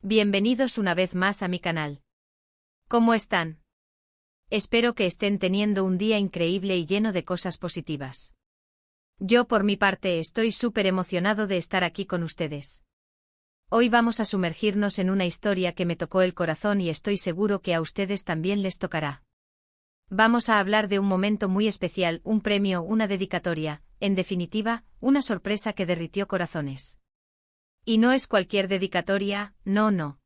Bienvenidos una vez más a mi canal. ¿Cómo están? Espero que estén teniendo un día increíble y lleno de cosas positivas. Yo por mi parte estoy súper emocionado de estar aquí con ustedes. Hoy vamos a sumergirnos en una historia que me tocó el corazón y estoy seguro que a ustedes también les tocará. Vamos a hablar de un momento muy especial, un premio, una dedicatoria, en definitiva, una sorpresa que derritió corazones. Y no es cualquier dedicatoria, no.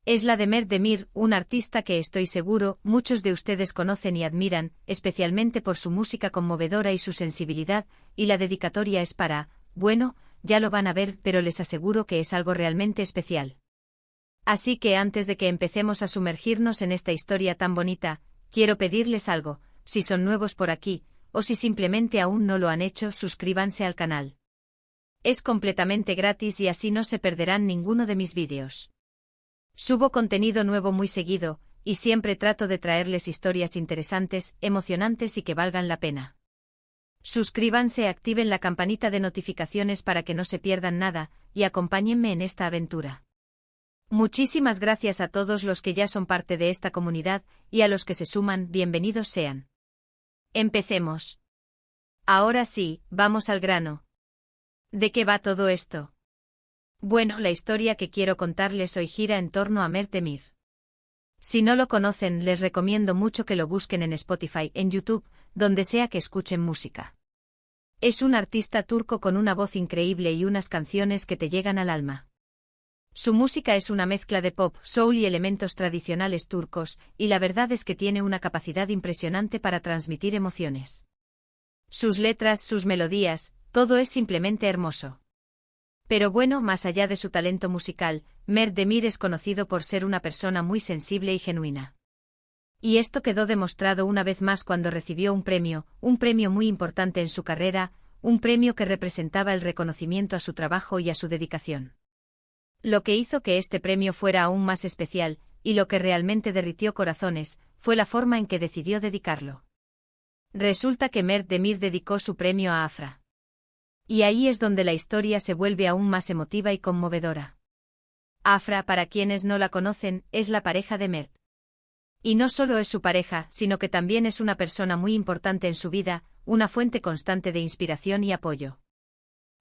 Es la de Mert Demir, un artista que estoy seguro muchos de ustedes conocen y admiran, especialmente por su música conmovedora y su sensibilidad, y la dedicatoria es para, bueno, ya lo van a ver, pero les aseguro que es algo realmente especial. Así que antes de que empecemos a sumergirnos en esta historia tan bonita, quiero pedirles algo, si son nuevos por aquí, o si simplemente aún no lo han hecho, suscríbanse al canal. Es completamente gratis y así no se perderán ninguno de mis vídeos. Subo contenido nuevo muy seguido, y siempre trato de traerles historias interesantes, emocionantes y que valgan la pena. Suscríbanse, activen la campanita de notificaciones para que no se pierdan nada, y acompáñenme en esta aventura. Muchísimas gracias a todos los que ya son parte de esta comunidad, y a los que se suman, bienvenidos sean. Empecemos. Ahora sí, vamos al grano. ¿De qué va todo esto? Bueno, la historia que quiero contarles hoy gira en torno a Mert Demir. Si no lo conocen, les recomiendo mucho que lo busquen en Spotify, en YouTube, donde sea que escuchen música. Es un artista turco con una voz increíble y unas canciones que te llegan al alma. Su música es una mezcla de pop, soul y elementos tradicionales turcos, y la verdad es que tiene una capacidad impresionante para transmitir emociones. Sus letras, sus melodías, todo es simplemente hermoso. Pero bueno, más allá de su talento musical, Mert Demir es conocido por ser una persona muy sensible y genuina. Y esto quedó demostrado una vez más cuando recibió un premio muy importante en su carrera, un premio que representaba el reconocimiento a su trabajo y a su dedicación. Lo que hizo que este premio fuera aún más especial, y lo que realmente derritió corazones, fue la forma en que decidió dedicarlo. Resulta que Mert Demir dedicó su premio a Afra. Y ahí es donde la historia se vuelve aún más emotiva y conmovedora. Afra, para quienes no la conocen, es la pareja de Mert. Y no solo es su pareja, sino que también es una persona muy importante en su vida, una fuente constante de inspiración y apoyo.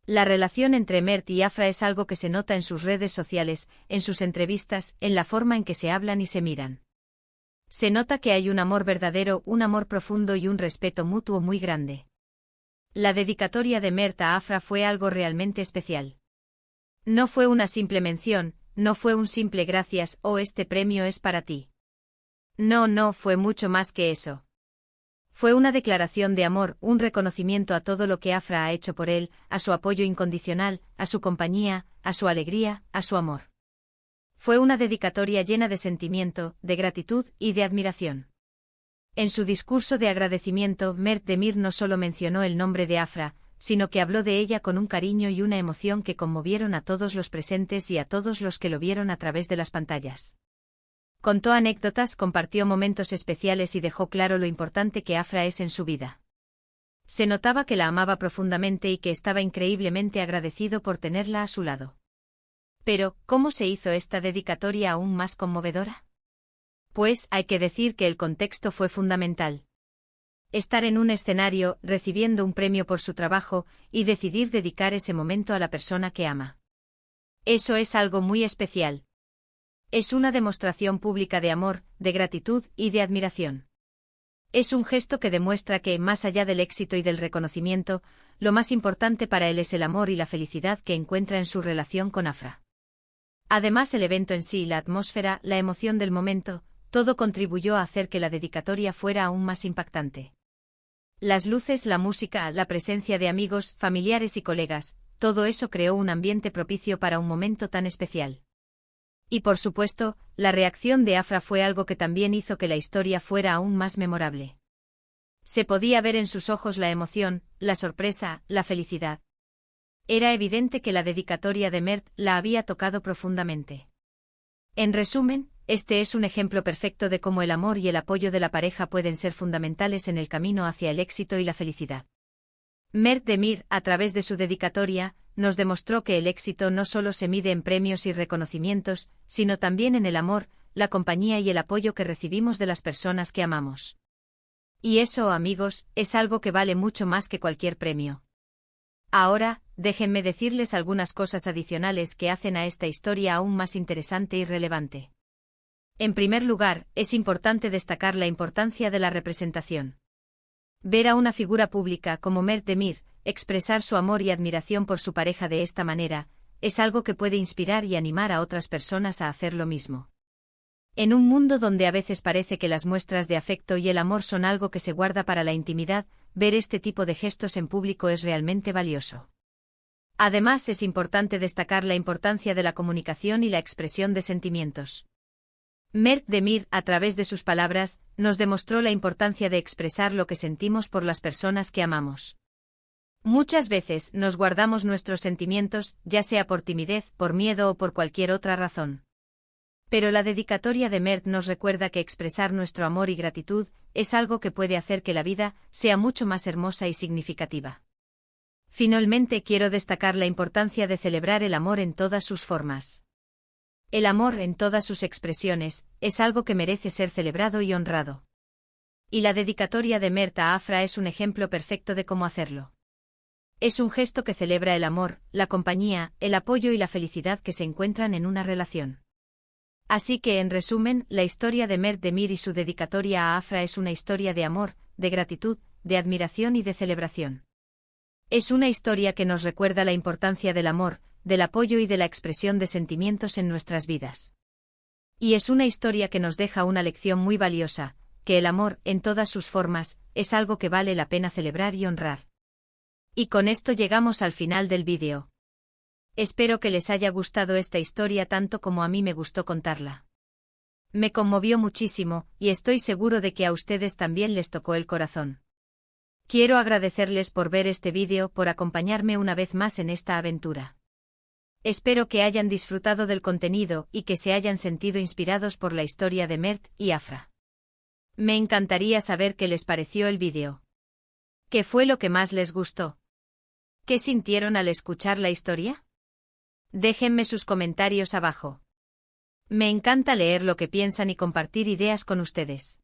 La relación entre Mert y Afra es algo que se nota en sus redes sociales, en sus entrevistas, en la forma en que se hablan y se miran. Se nota que hay un amor verdadero, un amor profundo y un respeto mutuo muy grande. La dedicatoria de Mert a Afra fue algo realmente especial. No fue una simple mención, no fue un simple gracias o este premio es para ti. No, fue mucho más que eso. Fue una declaración de amor, un reconocimiento a todo lo que Afra ha hecho por él, a su apoyo incondicional, a su compañía, a su alegría, a su amor. Fue una dedicatoria llena de sentimiento, de gratitud y de admiración. En su discurso de agradecimiento, Mert Demir no solo mencionó el nombre de Afra, sino que habló de ella con un cariño y una emoción que conmovieron a todos los presentes y a todos los que lo vieron a través de las pantallas. Contó anécdotas, compartió momentos especiales y dejó claro lo importante que Afra es en su vida. Se notaba que la amaba profundamente y que estaba increíblemente agradecido por tenerla a su lado. Pero, ¿cómo se hizo esta dedicatoria aún más conmovedora? Pues, hay que decir que el contexto fue fundamental. Estar en un escenario, recibiendo un premio por su trabajo, y decidir dedicar ese momento a la persona que ama. Eso es algo muy especial. Es una demostración pública de amor, de gratitud y de admiración. Es un gesto que demuestra que, más allá del éxito y del reconocimiento, lo más importante para él es el amor y la felicidad que encuentra en su relación con Afra. Además, el evento en sí, la atmósfera, la emoción del momento, todo contribuyó a hacer que la dedicatoria fuera aún más impactante. Las luces, la música, la presencia de amigos, familiares y colegas, todo eso creó un ambiente propicio para un momento tan especial. Y por supuesto, la reacción de Afra fue algo que también hizo que la historia fuera aún más memorable. Se podía ver en sus ojos la emoción, la sorpresa, la felicidad. Era evidente que la dedicatoria de Mert la había tocado profundamente. En resumen, este es un ejemplo perfecto de cómo el amor y el apoyo de la pareja pueden ser fundamentales en el camino hacia el éxito y la felicidad. Mert Demir, a través de su dedicatoria, nos demostró que el éxito no solo se mide en premios y reconocimientos, sino también en el amor, la compañía y el apoyo que recibimos de las personas que amamos. Y eso, amigos, es algo que vale mucho más que cualquier premio. Ahora, déjenme decirles algunas cosas adicionales que hacen a esta historia aún más interesante y relevante. En primer lugar, es importante destacar la importancia de la representación. Ver a una figura pública como Mert Demir expresar su amor y admiración por su pareja de esta manera, es algo que puede inspirar y animar a otras personas a hacer lo mismo. En un mundo donde a veces parece que las muestras de afecto y el amor son algo que se guarda para la intimidad, ver este tipo de gestos en público es realmente valioso. Además, es importante destacar la importancia de la comunicación y la expresión de sentimientos. Mert Demir, a través de sus palabras, nos demostró la importancia de expresar lo que sentimos por las personas que amamos. Muchas veces nos guardamos nuestros sentimientos, ya sea por timidez, por miedo o por cualquier otra razón. Pero la dedicatoria de Mert nos recuerda que expresar nuestro amor y gratitud es algo que puede hacer que la vida sea mucho más hermosa y significativa. Finalmente, quiero destacar la importancia de celebrar el amor en todas sus formas. El amor, en todas sus expresiones, es algo que merece ser celebrado y honrado. Y la dedicatoria de Mert a Afra es un ejemplo perfecto de cómo hacerlo. Es un gesto que celebra el amor, la compañía, el apoyo y la felicidad que se encuentran en una relación. Así que, en resumen, la historia de Mert Demir y su dedicatoria a Afra es una historia de amor, de gratitud, de admiración y de celebración. Es una historia que nos recuerda la importancia del amor, del apoyo y de la expresión de sentimientos en nuestras vidas. Y es una historia que nos deja una lección muy valiosa, que el amor, en todas sus formas, es algo que vale la pena celebrar y honrar. Y con esto llegamos al final del vídeo. Espero que les haya gustado esta historia tanto como a mí me gustó contarla. Me conmovió muchísimo, y estoy seguro de que a ustedes también les tocó el corazón. Quiero agradecerles por ver este vídeo, por acompañarme una vez más en esta aventura. Espero que hayan disfrutado del contenido y que se hayan sentido inspirados por la historia de Mert y Afra. Me encantaría saber qué les pareció el vídeo. ¿Qué fue lo que más les gustó? ¿Qué sintieron al escuchar la historia? Déjenme sus comentarios abajo. Me encanta leer lo que piensan y compartir ideas con ustedes.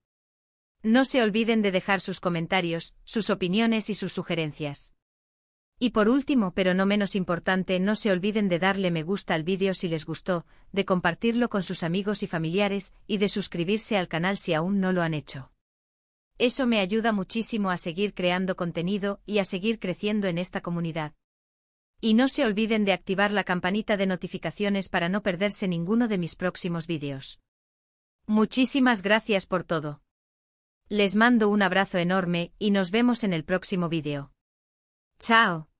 No se olviden de dejar sus comentarios, sus opiniones y sus sugerencias. Y por último, pero no menos importante, no se olviden de darle me gusta al vídeo si les gustó, de compartirlo con sus amigos y familiares, y de suscribirse al canal si aún no lo han hecho. Eso me ayuda muchísimo a seguir creando contenido y a seguir creciendo en esta comunidad. Y no se olviden de activar la campanita de notificaciones para no perderse ninguno de mis próximos vídeos. Muchísimas gracias por todo. Les mando un abrazo enorme y nos vemos en el próximo vídeo. ¡Chao!